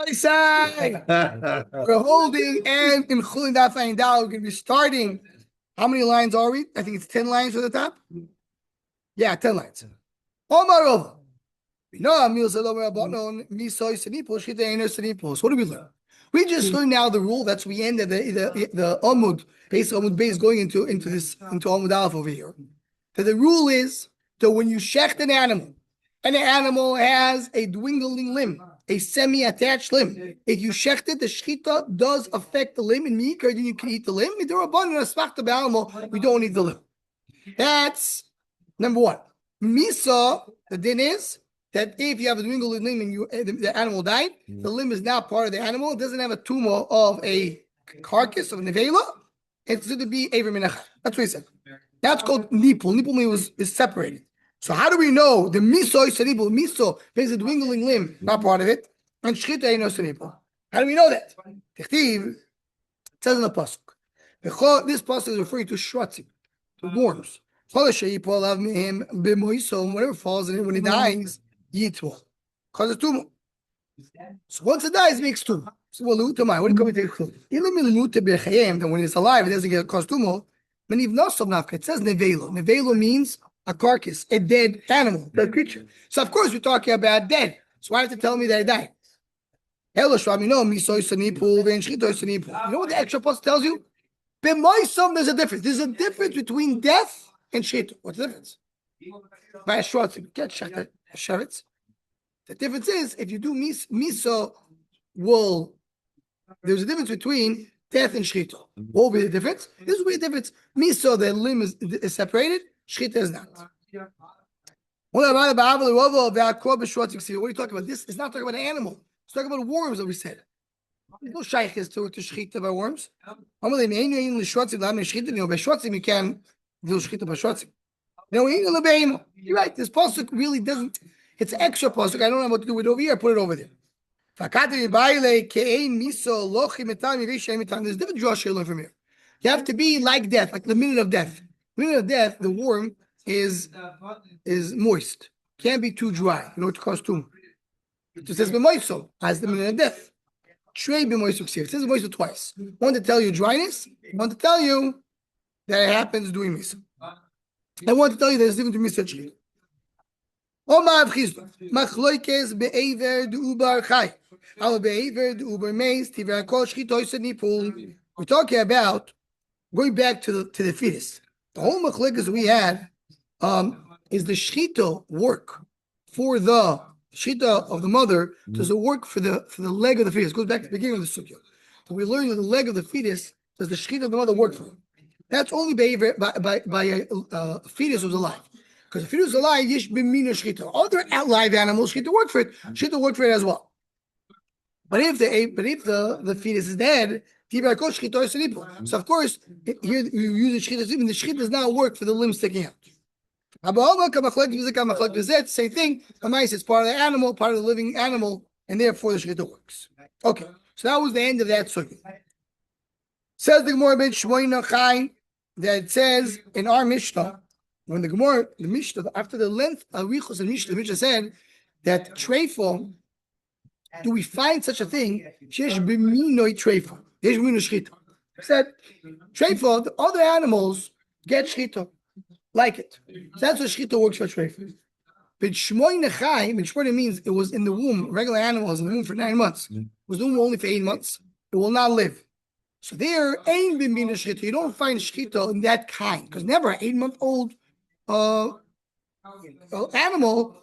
I say we're holding and in Chulin Daf Ayin Dal, we're going to be starting. How many lines are we? I think it's 10 lines at the top. Yeah, 10 lines. Omar over. What do we learn? We just learned now the rule. That's we ended the Amud, base Amud base going into Amud Aleph over here. That the rule is that when you shecht an animal has a dwindling limb, a semi-attached limb. If you shecht it, the shechita does affect the limb, and meeker, then you can eat the limb. If they're abundant, we don't eat the limb. That's number one. Misa, the din is that if you have a dwindling limb and the animal died, the limb is now part of the animal. It doesn't have a tumor of a carcass of nevela. It's going to be Aver Minachah. That's what he said. That's called nipul. Nipul is separated. So how do we know the miso is nipul? Miso is a dwindling limb, not part of it, and shchita ain't no nipul. How do we know that? It says in the pasuk. This pasuk is referring to shratzim, to worms. Whatever falls in it when it dies, yitwal. Cause it's tumor. So once it dies, it makes tumor. So what do you come to then when it's alive, it doesn't get cause tumor. It says nevelo. Nevelo means a carcass, a dead animal, dead creature. So of course we're talking about dead. So why have to tell me that it died? You know what the extra post tells you? There's a difference. There's a difference between death and shit. What's the difference? The difference is if you do miso, there's a difference between death and shchita. What will be the difference? This will be the difference. Miso, the limb is separated. Shchita is not. What are you talking about? This is not talking about an animal. It's talking about worms that we said. There's no shaykhs to shchita by worms. You can do shchita by shvatzim. You're right. This pasuk really doesn't. It's extra pasuk. I don't know what to do with it over here. Put it over there. There's different draws you learn from here. You have to be like death, like the minute of death. The minute of death, the worm is moist. Can't be too dry. You know what causes tumor. It says b'moiso as the minute of death. Trey b'moiso ksir. It says b'moiso twice. One to tell you dryness. One to tell you that it happens doing misa. I want to tell you there's a difference between misa and shchita. Omar Avchizdo, Machloikes be'ever d'ubar chai. We're talking about going back to the fetus. The whole machlekas we had is the shchita work for the shchita of the mother. Does it work for the leg of the fetus? It goes back to the beginning of the sukkah. So we learned that the leg of the fetus does the shchita of the mother work for it. That's only by a fetus who's alive. Because if it was alive, yish b'mina shchita. Other live animals, shchita work for it. Shchita work for it as well. But if the fetus is dead, so of course here you use the shchita. The shchita does not work for the limb sticking out. Same thing. It's part of the animal, part of the living animal, and therefore the shchita works. Okay, so that was the end of that circuit. Says the Gemara ben Shmoina Chaim that it says in our Mishnah. When the Gemara, the Mishnah, after the length of Richos and Mishnah, the Mishnah said that treifo, do we find such a thing? Shesh b'minoi treifo. Shesh b'minoi shchita. Said treifo, the other animals get shchita, like it. So that's what shchita works for treifo. But shmoy nechai, but shmoy means it was in the womb. Regular animals in the womb for 9 months. It was in the womb only for 8 months. It will not live. So there ain't b'minoi shchita. You don't find shchita in that kind because never an 8-month-old animal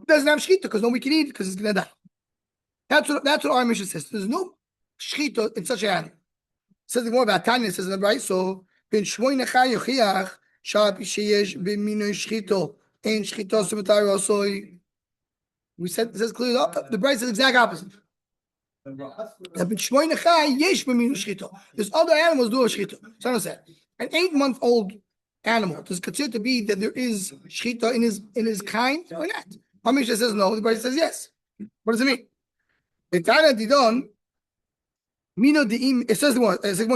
doesn't have shchita because nobody can eat it because it's gonna die. That's what our mission says. There's no shchita in such an animal. It says more about Tanya. It says in the right. So ben shmoy nechai yochiach shab sheyesh b'minoi shchita and shchita sumatar osoi. We said it says clearly the Bright says the exact opposite. Ben shmoy nechai yesh b'minoi shchita. There's other animals do a shchita. So I said an 8-month-old animal does it consider to be that there is shchita in his kind or not? Our Mishnah says no. The Bright says yes. What does it mean? It says the one. That's what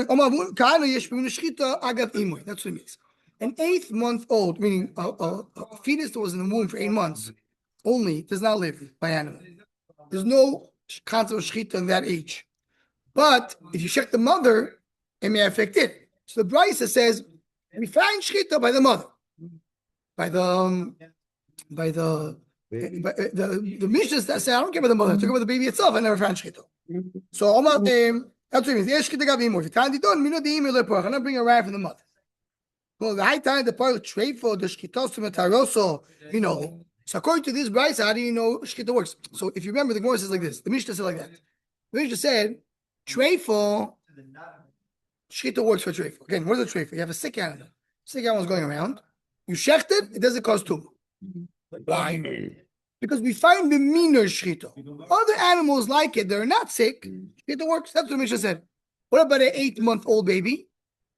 it means. An 8-month-old, meaning a fetus that was in the womb for 8 months, only does not live by animal. there's no concept of shechita in that age. But if you check the mother, it may affect it. So the Brisa says we find shechita by the mother, by the Mishnah that say I don't care about the mother, I talk about the baby itself. I never found shechita. So that's what it means. If you can't do I'm not bring a rag from the mother. Well, the high time the part of treifo, the shkitosim taroso, So according to this Brisa, how do you know shkita works? So if you remember, the Gemara says like this. The Mishnah said like that. The Mishnah said treifo, shkita works for treifo. Again, what is a treifo? You have a sick animal. Sick animal is going around. You shecht it, it doesn't cause tumor. Why? Because we find the meaner shchita. Other animals like it, they're not sick. Shchita works. That's what Mishnah said. What about an 8-month-old baby?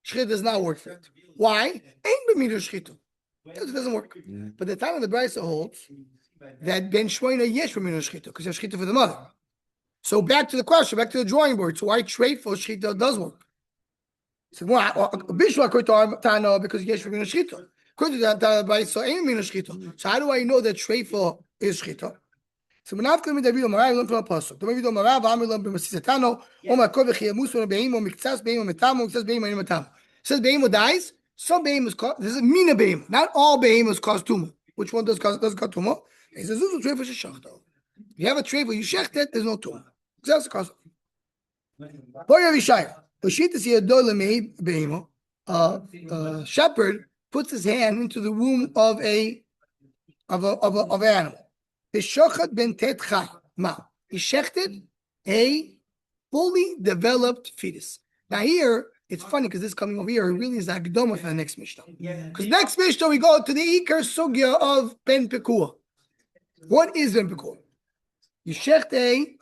Shchita does not work for it. Why? Ain't the meaner shchita. It doesn't work. But the time of the Brisa holds that ben shmoina yesh meaner shchita because there's shchita for the mother. So back to the question, back to the drawing board. So why treifo shchita does work? So bishwa koitar tano because yesh meaner shchita. According to that Brisa, so ain't meaner shchita. So how do I know that treifo is shchita? So when I've come to David Omar, I learned from a pasuk. David Omar, Amir learned from Masisatano. Omar Kov Chiyamus when Beimo Miktsas Beimo Metamo says Beimo Metamo. Says Beimo dies. Some Beimos cause this is mina Beimo. Not all Beimos cause tumor. Which one does cause tumor? He says this is a treifa shechta. If you have a treifa, you shecht it. There's no tumor. That's the cause. Boy Avishaya. The sheet is here. Dole made Beimo. Shepherd puts his hand into the womb of an animal. The shochat ben tet chai. Ma. He shechted a fully developed fetus. Now here, it's funny because this coming over here really is akdoma for the next Mishnah. Because next Mishnah we go to the Iker Sugya of Ben Pekua. What is Ben Pekua? You shecht a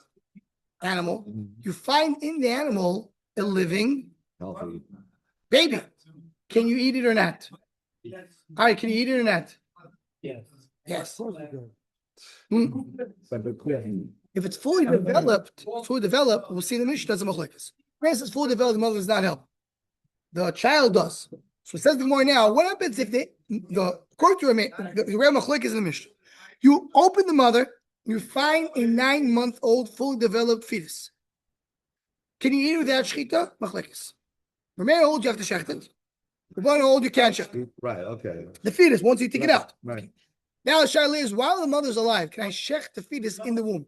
animal, you find in the animal a living baby. Can you eat it or not? All right, can you eat it or not? Yes. If it's fully developed, we'll see the Mishnah as a machlekes. For instance, fully developed, the mother does not help. The child does. So it says the more now. What happens if the according to the real machlekes in the Mishnah? You open the mother, you find a 9-month-old fully developed fetus. Can you eat it without shechita? Machlekes. Remember, old you have to shecht it. The one old you can't shecht it. Right. Okay. The fetus once you take it out. Right. Now the shaila is while the mother's alive, can I shecht the fetus in the womb?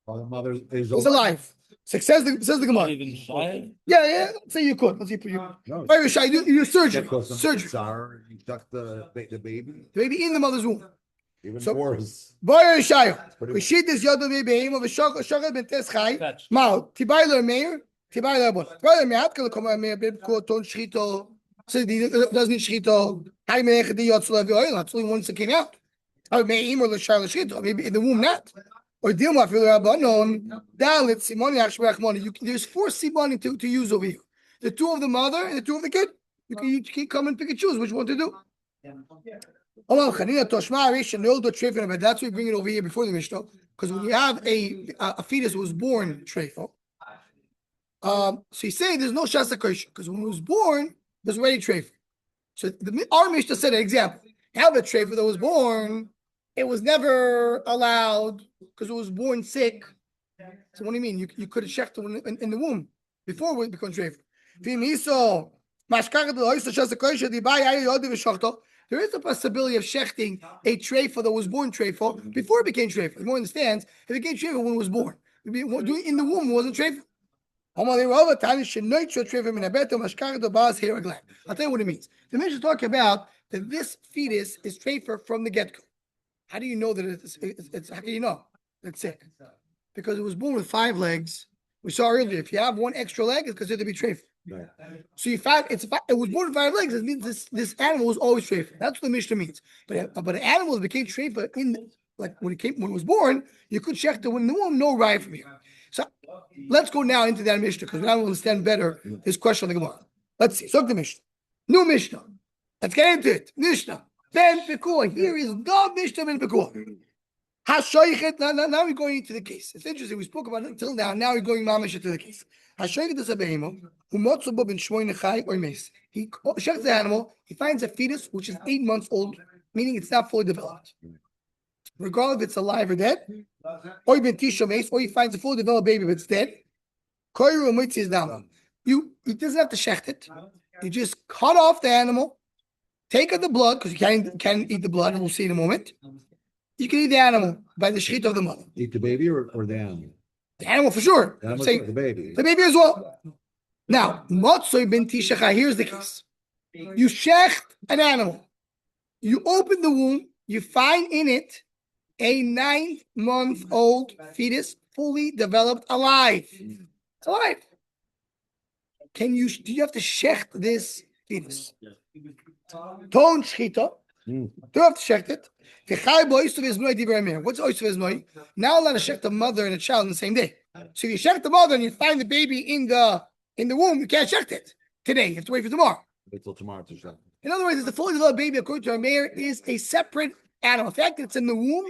While the mother is alive. So says the Gemara. Yeah. Let's say you could. Let's say you. You surgery. Surgery. You tuck the baby. The baby in the mother's womb. Even so, worse. Rishit is yodo bebeim of a shochet ben tes chai. Mal tibayler meir tibayler bon. Tibayler meir hat kol meir bebko ton shchito. So doesn't shchito. Hai meich di yotzla v'oil. That's only once it came out. How meim or l'shar l'shchito. Maybe in the womb not. Or Dilma fil Rabbanon, Dalit Simoni Ashberachmoni. There's 4 Simoni to use over here. The 2 of the mother and the 2 of the kid. You can come and pick and choose which one to do. That's why we bring it over here before the Mishnah. Because when you have a fetus who was born treifo, so you say there's no shasa kosher because when it was born, there's already treifo. So our Mishnah said an example. You have a treifo that was born. It was never allowed because it was born sick. So what do you mean? You could have checked in the womb before it becomes treifo. There is a possibility of shechting a treifo that was born treifo before it became treifo. The more understands, it became treifo when it was born. In the womb, it wasn't treifo. I'll tell you what it means. The Mishnah is talking about that this fetus is treifo from the get-go. How do you know that it's how can you know it's sick? Because it was born with 5 legs. We saw earlier, if you have 1 extra leg, it's considered to be treifo. Right. So it was born with 5 legs. It means this animal was always treifo. That's what the Mishnah means. But an animal that became treifo when it was born, you could check the when the womb, no right from here. So let's go now into that Mishnah because now we'll understand better this question of the Gemara. Let's see. So the Mishnah, new Mishnah. Let's get into it. Mishnah. Ben Pekua. Here is the Mishnah Ben Pekua. Now we're going into the case. It's interesting. We spoke about it until now. Now we're going mamish into the case. He checks the animal. He finds a fetus which is 8 months old, meaning it's not fully developed. regardless if it's alive or dead, or even tisha mace, or he finds a fully developed baby but it's dead. Koiru mitzvah is down. He doesn't have to shecht it. You just cut off the animal, take out the blood because you can't eat the blood, and we'll see in a moment. You can eat the animal by the shechit of the mother. Eat the baby or the animal? The animal for sure. The animal, Saying, the baby. the baby as well. Now, motzoi ben tishacha. Here's the case. You shecht an animal. You open the womb. You find in it a 9-month-old fetus, fully developed, alive. It's alive. Do you have to shecht this fetus? Ton shchita. Do you have to shecht it? What's oisav esnoi? Now allowed to shecht the mother and the child on the same day. So if you shecht the mother and you find the baby in the womb, you can't shecht it today. You have to wait for tomorrow. Wait till tomorrow to shecht. In other words, the fully developed baby, according to our mayor, is a separate animal. The fact that it's in the womb,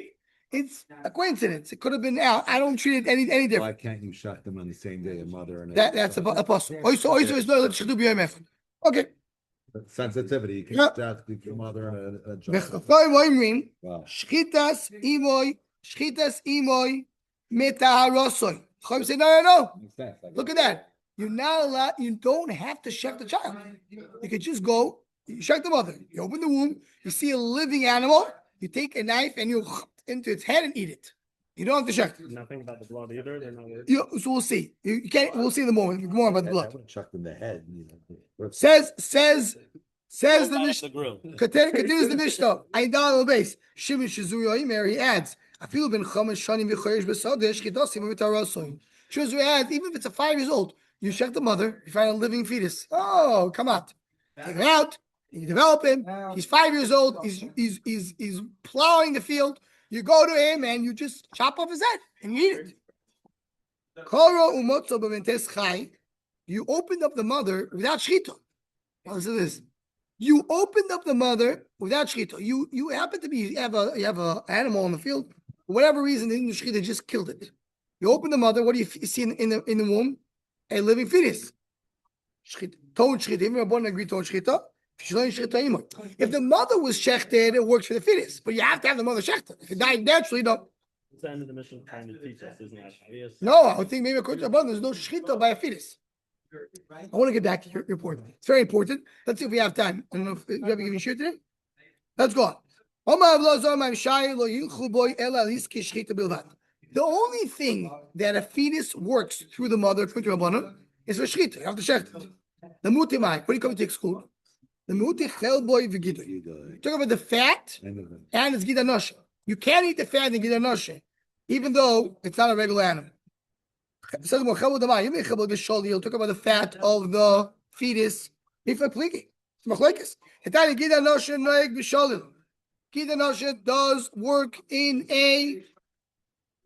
it's a coincidence. It could have been out. I don't treat it any different. Why can't you shecht them on the same day, a mother and That's a possible. Okay. Sensitivity. You can Yeah. shecht the mother and a child. Wow. Shchitas imoy metaharosoy. Chayim say, no. Makes sense. Look at that. You're not allowed, you don't have to shecht the child. You can just go, you shecht the mother. You open the womb, you see a living animal, you take a knife and you into its head and eat it. You don't have to shecht it. Nothing about the blood either. They're not. So we'll see. You can't. We'll see in the moment. More about the I blood. would have checked in the head. Says the Mishnah. The grill. Continues the Mishnah. Aydal base. Shimon Shizuri Oimer. He adds. I feel ben chamesh shanim v'choresh b'sadesh chidasim v'tarasoim. Shizuri adds. Even if it's a 5 years old, you check the mother. You find a living fetus. Oh, come on. Take him out. You develop him. He's 5 years old. He's plowing the field. You go to him and you just chop off his head and you eat it. You opened up the mother without shchita. Listen to this. You opened up the mother without shchita. You happen to be you have a animal in the field. For whatever reason, they didn't shchita, just killed it. You open the mother. What do you see in the womb? A living fetus. Shchita. Ton shchita. Even Rabbanan agree ton shchita. If the mother was shechted, it works for the fetus. But you have to have the mother shechted. If it died naturally, no. It's the end of the mission kind of teach us, isn't it? Yes. No, I would think maybe according to Rabbanan, there's no shechita by a fetus. I want to get back to your point. It's very important. Let's see if we have time. I don't know if you have to give me shit today. Let's go on. The only thing that a fetus works through the mother, according to Rabbanan, is for shechita. You have to shecht it. The mutimai. What do you come to exclude? The mutichelboy v'gidoy. Talk about the fat and its gidanoshe. You can't eat the fat and gidanoshe, even though it's not a regular animal. It says more chelbo damai. You may chelbo b'shol. You'll talk about the fat of the fetus. If a pligi, it's machlekes. Etani gidanoshe noeg b'shol. Gidanoshe does work in a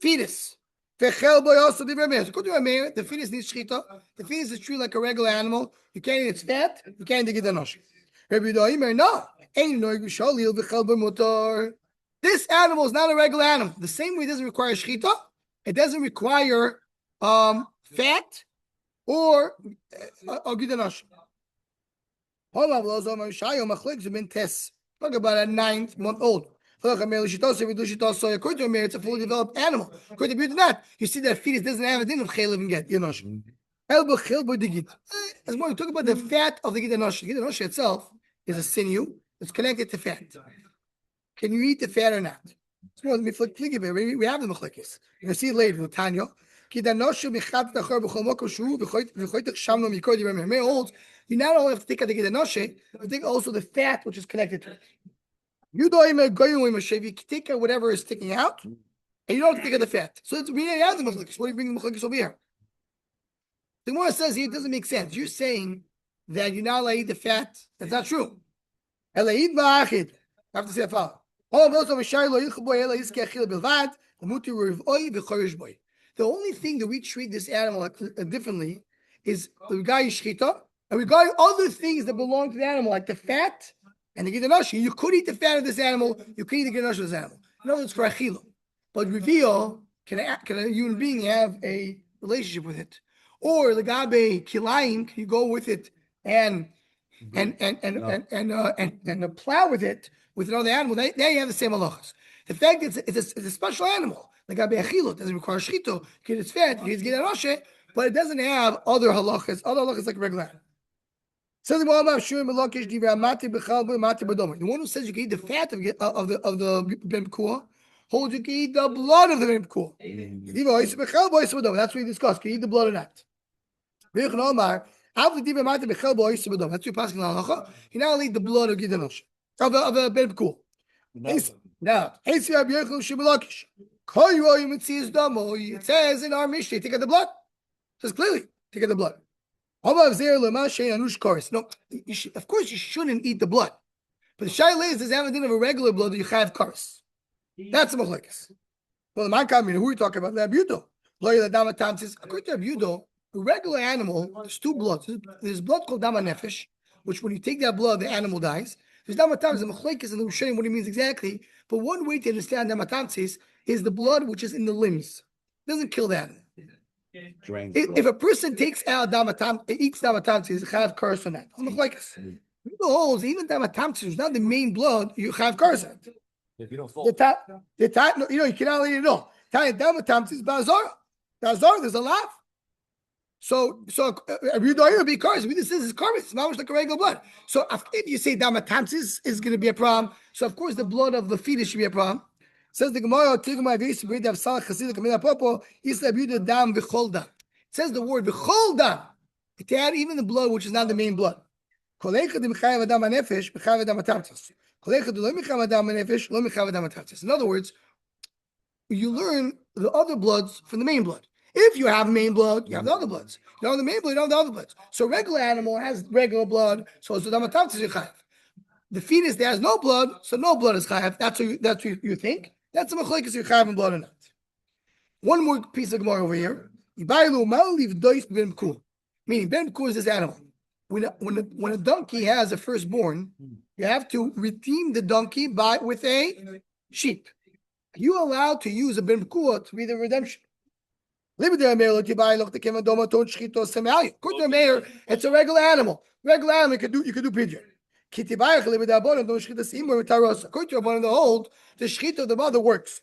fetus. V'chelboy also different man. According to a man, the fetus needs shchita. The fetus is treated like a regular animal. You can't eat its fat. You can't eat the gidanoshe. Rabbi Yehuda no. This animal is not a regular animal. The same way it doesn't require shchita, it doesn't require fat or gidanoshe. Talk about a 9-month-old. According to a man, it's a fully developed animal. According to that, you see that fetus doesn't have a din of chaylev and get gidanoshe. As more, we talk about the fat of the gidanoshe. The gidanoshe itself is a sinew that's connected to fat. Can you eat the fat or not? It's more than we have the mechlekes. You're going to see it later in the Tanya. You not only have to take out the gidanoshe, but take also the fat which is connected to it. You take out whatever is sticking out, and you don't have to take out the fat. So it's we have the mechlekes. What do you bring the mechlekes over here? The Gemara says here it doesn't make sense. You're saying that you're not allowed to eat the fat. That's not true. I have to say a follow. The only thing that we treat this animal differently is regarding shchita and regarding other things that belong to the animal, like the fat and the gidanoshe. You could eat the fat of this animal. You could eat the gidanoshe of this animal. In other words, for achila. But reveal, can a human being have a relationship with it? Or the gabe kilayim, can you go with it and plow with it with another animal? Now you have the same halachas. The fact that it's a special animal, like a be'achilo, doesn't require shchito, kid is fat, kid is get a but it doesn't have other halachas like regular. So the one who says you can eat the fat of the ben pekua holds you can eat the blood of the ben pekua. That's what we discussed. Can you eat the blood or not? That's what you're passing on. You now eat the blood of Gidanosh of the ben pekua. Now, it says in our Mishnah, take out the blood. It says clearly, take out the blood. No, of course you shouldn't eat the blood. But the shaila is, does it have a din of a regular blood that you have kares? That's the machlekes. Well, the man coming, who are you talking about? L'abudo. According to Abudo, a regular animal, there's two bloods. There's blood called dama nefesh, which when you take that blood, the animal dies. There's damatamtis, the machlekes, and we're showing what it means exactly. But one way to understand damatamtis is the blood which is in the limbs. It doesn't kill the animal. If a person takes out eats damatamtis, you have curse on that. Machlekes. Even damatamtis is not the main blood. You have curse on it. If you don't fall. You cannot eat it all. Damatamtis bazar. Bazar, there's a laugh. So you don't be cars. This is carbon. It's not much like a regular blood. So if you say damatamsis is going to be a problem, so of course the blood of the fetus should be a problem. Says the Gemara, it says the word v'cholda. It had even the blood which is not the main blood. In other words, you learn the other bloods from the main blood. If you have main blood, you have the other bloods. You don't have the main blood, you don't have the other bloods. So regular animal has regular blood, so it's the damatamtis you chayav. The fetus that has no blood, so no blood is chayav. That's what you think. That's a machlekes you chayav in blood or not. One more piece of Gemara over here. Meaning ben pekua is this animal. When a donkey has a firstborn, you have to redeem the donkey with a sheep. Are you allowed to use a ben pekua to be the redemption? According to the mayor, it's a regular animal. Regular animal, you could do pigeon. According to one of the old, the shchita of the mother works.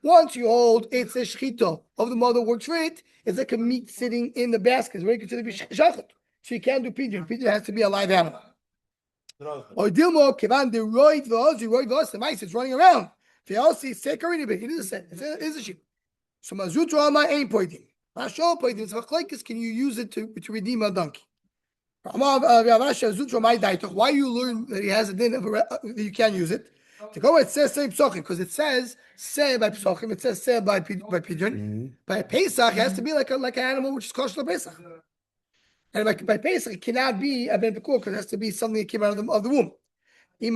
Once you hold, it's a shchita of the mother works for it. It's like a meat sitting in the basket. It's very considered to be shachet. So you can't do pigeon. Pigeon has to be a live animal. Or Dilmo, Kevan, the roid the mice is running around. It is a sheep. So Mazutra ain't pointing. Masho pointing. So can you use it to redeem a donkey? Why you learn that he has a din of that you can't use it? To go, it says same psochim because it says say by psochim. It says say by pigeon. By Pesach, it has to be like an animal which is kosher Pesach. And by Pesach, it cannot be a ben pekua because it has to be something that came out of the womb. If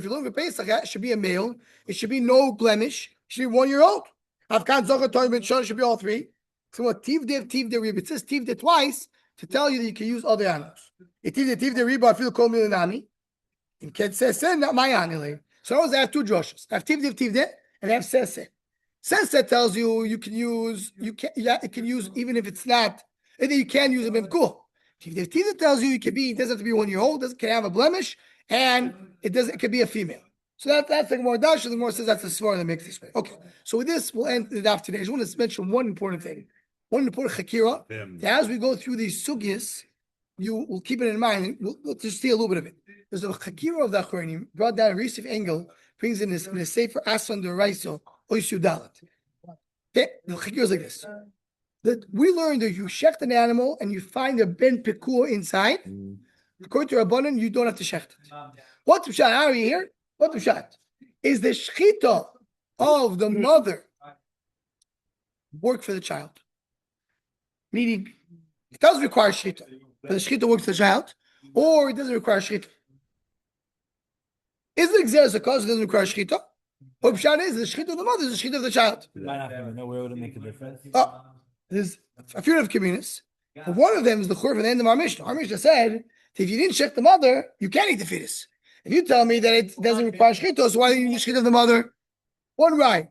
you learn for Pesach, it should be a male. It should be no blemish. It should be 1 year old. It should be all three. So what tivde it says tivde twice to tell you that you can use other animals. Tivde riba I feel called milanami. In Ked says not my animal. So I have two drushes. I have tivde and I have sese. Sese tells you can use even if it's not. And then you can use a ben pekua. Tivde tells you it doesn't have to be 1 year old, can have a blemish, and it could be a female. So that's the more dash, the more says that's the swar that makes this way. Okay, so with this we'll end the daf today. I just want to mention one important thing, one important chakira. As we go through these sugyas, you will keep it in mind. We'll just see a little bit of it. There's a chakira of the Achronim brought down a Risif Engel, brings in this sefer Asan de Raiso Oishu Dalet. The chakira is like this. That we learned that you shecht an animal and you find a ben pekua inside. According to Rabbanan, you don't have to shecht it. What pshat? How are you here? What pshat? Is the shchita of the mother work for the child? Meaning, it does require shchita, but the shchita works for the child, or it doesn't require shchita. Is the exeris a cause it doesn't require shchita? Or pshat is the shchita of the mother is the shchita of the child? No, where would it make a difference? There's a few of communists. But one of them is the chur from the end of our Mishnah. Our Mishnah said, if you didn't check the mother, you can't eat the fetus. If you tell me that it doesn't require shchita, so why didn't you shchita of the mother? One right.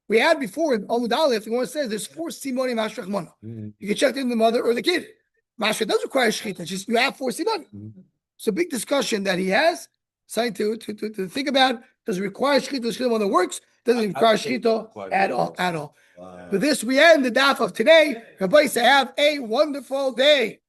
We had before in Amud Aleph, the one says there's 4 simoni mashrach mana. You can check in the mother or the kid. Mashrach does require shchita. Just you have 4 simoni. It's a big discussion that he has. Something to think about. Does it require shechita when it works? Doesn't it require shechita at all. Wow. With this, we end the daf of today. Rabbi, say have a wonderful day.